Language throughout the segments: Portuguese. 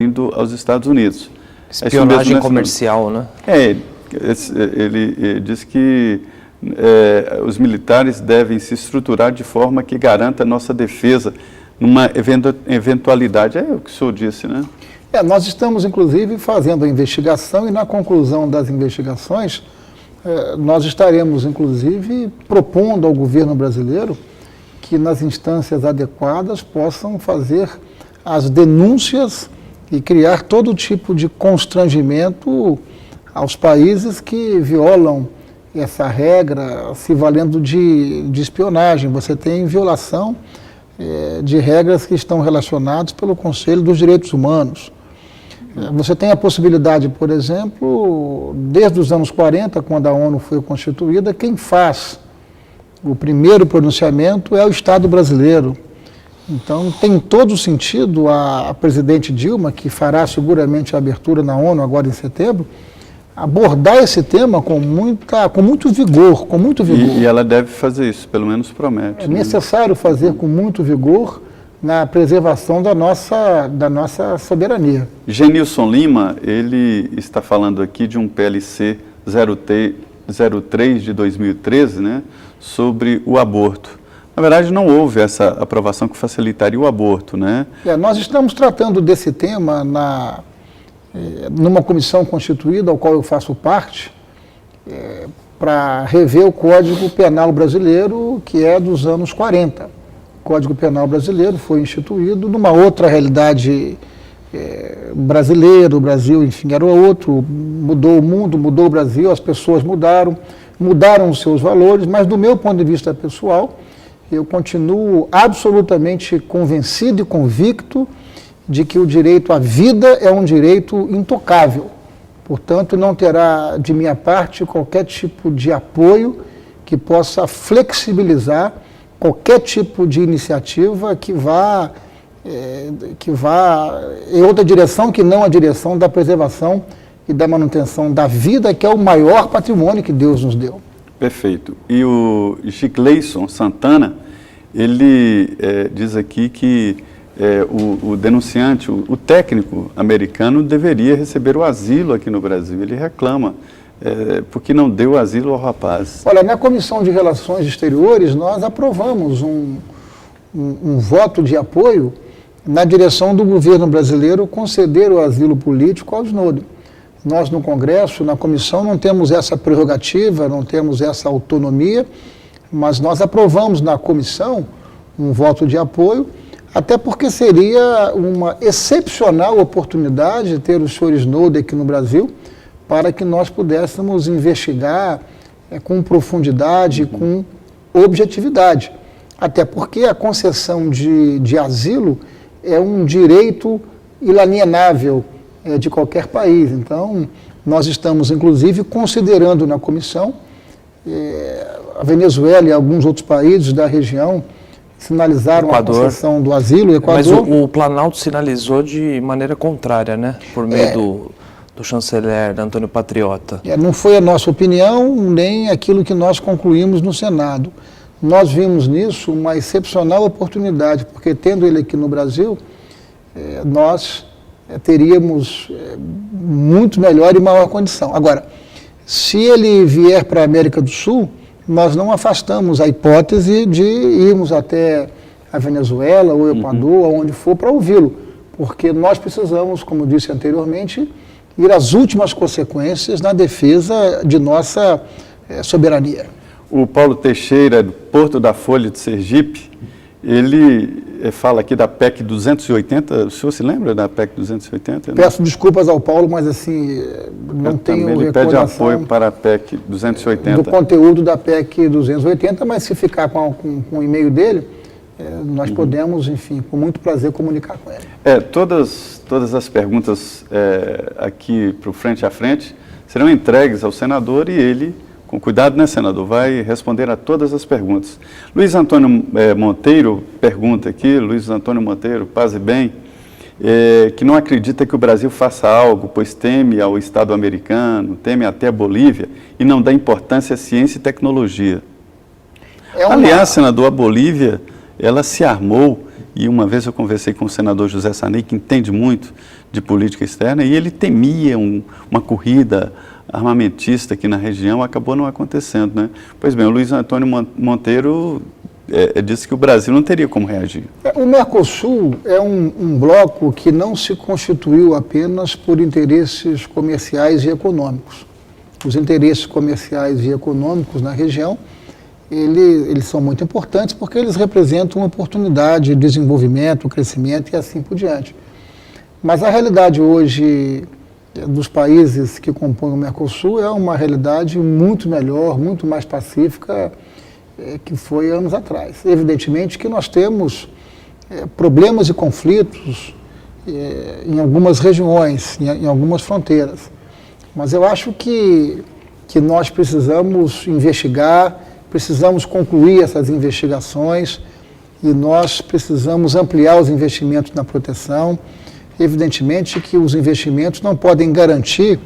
indo aos Estados Unidos. Espionagem comercial, né? Ele diz que os militares devem se estruturar de forma que garanta a nossa defesa numa eventualidade. É o que o senhor disse, né? Nós estamos, inclusive, fazendo a investigação e, na conclusão das investigações, nós estaremos, inclusive, propondo ao governo brasileiro que, nas instâncias adequadas, possam fazer as denúncias e criar todo tipo de constrangimento aos países que violam essa regra, se valendo de espionagem. Você tem violação de regras que estão relacionadas pelo Conselho dos Direitos Humanos. Você tem a possibilidade, por exemplo, desde os anos 40, quando a ONU foi constituída, quem faz o primeiro pronunciamento é o Estado brasileiro. Então, tem todo sentido a presidente Dilma, que fará seguramente a abertura na ONU agora em setembro, abordar esse tema com muito vigor, E ela deve fazer isso, pelo menos promete. É necessário fazer com muito vigor na preservação da nossa soberania. Genilson Lima, ele está falando aqui de um PLC 03 de 2013, né, sobre o aborto. Na verdade, não houve essa aprovação que facilitaria o aborto, né? Nós estamos tratando desse tema numa comissão constituída, ao qual eu faço parte, para rever o Código Penal brasileiro, que é dos anos 40. O Código Penal brasileiro foi instituído numa outra realidade brasileira, o Brasil, enfim, era outro, mudou o mundo, mudou o Brasil, as pessoas mudaram os seus valores, mas do meu ponto de vista pessoal, eu continuo absolutamente convencido e convicto de que o direito à vida é um direito intocável. Portanto, não terá de minha parte qualquer tipo de apoio que possa flexibilizar qualquer tipo de iniciativa que vá em outra direção que não a direção da preservação e da manutenção da vida, que é o maior patrimônio que Deus nos deu. Perfeito. E o Gicleison Santana, ele diz aqui que o denunciante, o técnico americano, deveria receber o asilo aqui no Brasil. Ele reclama porque não deu asilo ao rapaz. Olha, na Comissão de Relações Exteriores, nós aprovamos um voto de apoio na direção do governo brasileiro conceder o asilo político ao Snowden. Nós, no Congresso, na Comissão, não temos essa prerrogativa, não temos essa autonomia, mas nós aprovamos na Comissão um voto de apoio, até porque seria uma excepcional oportunidade ter o senhor Snowden aqui no Brasil, para que nós pudéssemos investigar com profundidade, com objetividade. Até porque a concessão de asilo é um direito inalienável de qualquer país. Então, nós estamos, inclusive, considerando na comissão a Venezuela e alguns outros países da região sinalizaram Equador. A concessão do asilo. Equador. Mas o Planalto sinalizou de maneira contrária, né? Por meio do chanceler Antônio Patriota. Não foi a nossa opinião, nem aquilo que nós concluímos no Senado. Nós vimos nisso uma excepcional oportunidade, porque tendo ele aqui no Brasil, nós teríamos muito melhor e maior condição. Agora, se ele vier para a América do Sul, nós não afastamos a hipótese de irmos até a Venezuela ou Equador, aonde for, para ouvi-lo, porque nós precisamos, como disse anteriormente, ir às últimas consequências na defesa de nossa soberania. O Paulo Teixeira, do Porto da Folha de Sergipe, ele fala aqui da PEC 280, o senhor se lembra da PEC 280? Peço desculpas ao Paulo, mas assim, não tenho recordação. Ele pede apoio para a PEC 280. Do conteúdo da PEC 280, mas se ficar com o e-mail dele, nós podemos, enfim, com muito prazer comunicar com ele. Todas as perguntas aqui para o Frente a Frente serão entregues ao senador e ele, com cuidado, né, senador, vai responder a todas as perguntas. Luiz Antônio Monteiro pergunta aqui, Luiz Antônio Monteiro, paz e bem, que não acredita que o Brasil faça algo, pois teme ao Estado americano, teme até a Bolívia e não dá importância à ciência e tecnologia. Aliás, senador, a Bolívia, ela se armou E uma vez eu conversei com o senador José Sarney, que entende muito de política externa, e ele temia uma corrida armamentista aqui na região, acabou não acontecendo, né? Pois bem, o Luiz Antônio Monteiro disse que o Brasil não teria como reagir. O Mercosul é um bloco que não se constituiu apenas por interesses comerciais e econômicos. Os interesses comerciais e econômicos na região, eles são muito importantes porque eles representam uma oportunidade de desenvolvimento, crescimento e assim por diante. Mas a realidade hoje dos países que compõem o Mercosul é uma realidade muito melhor, muito mais pacífica que foi anos atrás. Evidentemente que nós temos problemas e conflitos em algumas regiões, em algumas fronteiras. Mas eu acho que nós precisamos investigar, precisamos concluir essas investigações e nós precisamos ampliar os investimentos na proteção. Evidentemente que os investimentos não podem garantir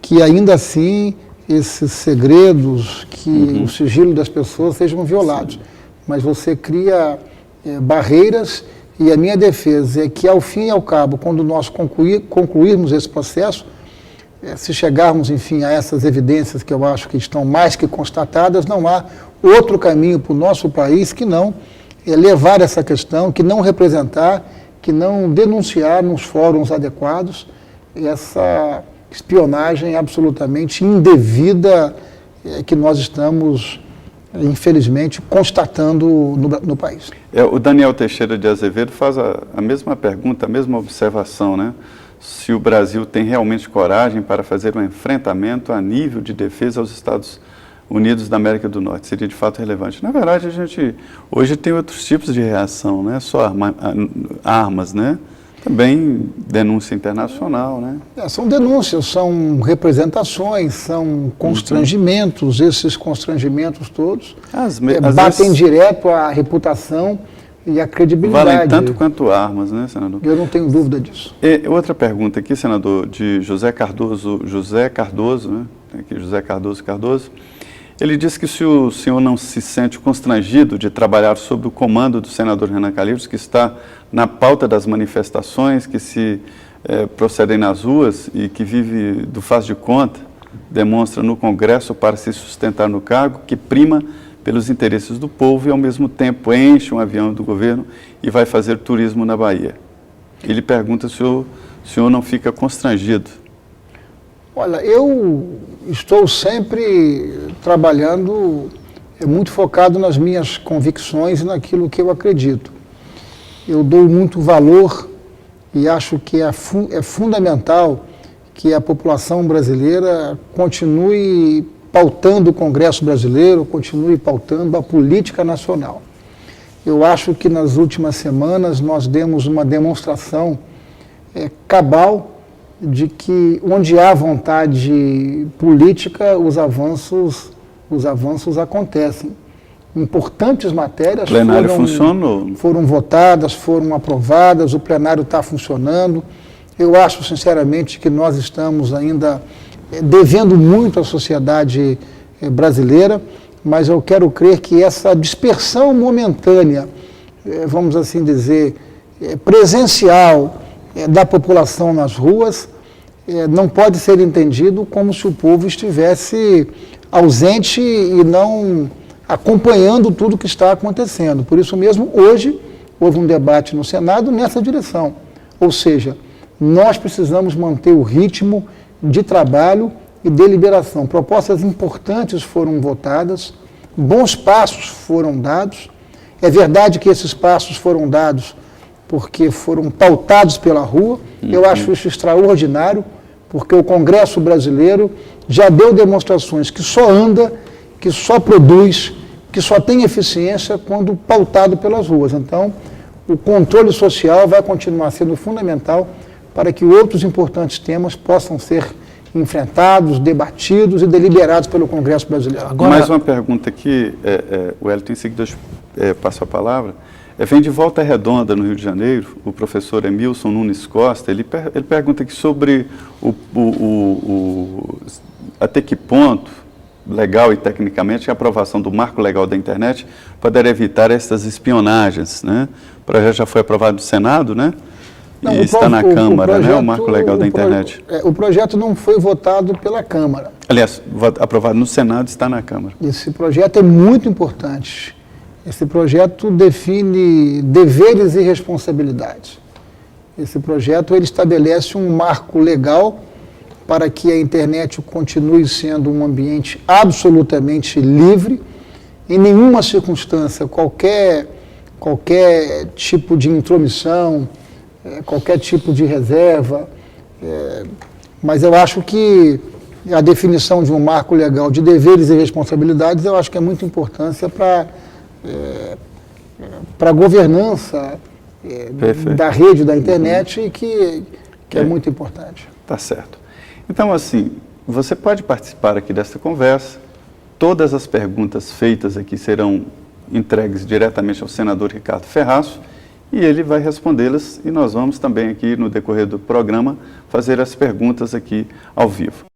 que ainda assim esses segredos, que o sigilo das pessoas sejam violados. Mas você cria barreiras e a minha defesa é que ao fim e ao cabo, quando nós concluirmos esse processo, se chegarmos, enfim, a essas evidências que eu acho que estão mais que constatadas, não há outro caminho para o nosso país que não levar essa questão, que não representar, que não denunciar nos fóruns adequados essa espionagem absolutamente indevida que nós estamos, infelizmente, constatando no país. O Daniel Teixeira de Azevedo faz a mesma pergunta, a mesma observação, né? Se o Brasil tem realmente coragem para fazer um enfrentamento a nível de defesa aos Estados Unidos da América do Norte, seria de fato relevante. Na verdade, a gente hoje tem outros tipos de reação, não é só armas, né? Também denúncia internacional, né? São denúncias, são representações, são constrangimentos, esses constrangimentos todos batem direto à reputação e à credibilidade. Valem tanto quanto armas, né, senador? Eu não tenho dúvida disso. Outra pergunta aqui, senador, de José Cardoso, né? Aqui, José Cardoso. Ele diz que se o senhor não se sente constrangido de trabalhar sob o comando do senador Renan Calheiros, que está na pauta das manifestações que se procedem nas ruas e que vive do faz de conta, demonstra no Congresso para se sustentar no cargo, que prima pelos interesses do povo e, ao mesmo tempo, enche um avião do governo e vai fazer turismo na Bahia. Ele pergunta se o senhor não fica constrangido. Olha, eu estou sempre trabalhando muito focado nas minhas convicções e naquilo que eu acredito. Eu dou muito valor e acho que é fundamental que a população brasileira continue pautando o Congresso brasileiro, continue pautando a política nacional. Eu acho que nas últimas semanas nós demos uma demonstração cabal de que onde há vontade política, os avanços acontecem. Importantes matérias foram votadas, foram aprovadas, o plenário está funcionando. Eu acho, sinceramente, que nós estamos ainda devendo muito à sociedade brasileira, mas eu quero crer que essa dispersão momentânea, vamos assim dizer, presencial da população nas ruas, não pode ser entendido como se o povo estivesse ausente e não acompanhando tudo o que está acontecendo. Por isso mesmo, hoje, houve um debate no Senado nessa direção. Ou seja, nós precisamos manter o ritmo de trabalho e deliberação. Propostas importantes foram votadas, bons passos foram dados. É verdade que esses passos foram dados porque foram pautados pela rua. Eu acho isso extraordinário, porque o Congresso brasileiro já deu demonstrações que só anda, que só produz, que só tem eficiência quando pautado pelas ruas. Então, o controle social vai continuar sendo fundamental para que outros importantes temas possam ser enfrentados, debatidos e deliberados pelo Congresso brasileiro. Agora, mais uma pergunta aqui, o Wellington, em seguida eu passo a palavra. Vem de Volta Redonda, no Rio de Janeiro, o professor Emilson Nunes Costa, ele pergunta aqui sobre até que ponto legal e tecnicamente, a aprovação do marco legal da internet poder evitar essas espionagens, né? O projeto já foi aprovado no Senado, né? Não, e está na Câmara, projeto, né? O marco legal da internet. O projeto não foi votado pela Câmara. Aliás, aprovado no Senado, está na Câmara. Esse projeto é muito importante. Esse projeto define deveres e responsabilidades. Esse projeto ele estabelece um marco legal para que a internet continue sendo um ambiente absolutamente livre. Em nenhuma circunstância, qualquer tipo de intromissão, qualquer tipo de reserva, mas eu acho que a definição de um marco legal de deveres e responsabilidades, eu acho que é muito importância para a governança da rede da internet e que é muito importante. Tá certo. Então, assim, você pode participar aqui desta conversa, todas as perguntas feitas aqui serão entregues diretamente ao senador Ricardo Ferraço, e ele vai respondê-las, e nós vamos também aqui no decorrer do programa fazer as perguntas aqui ao vivo.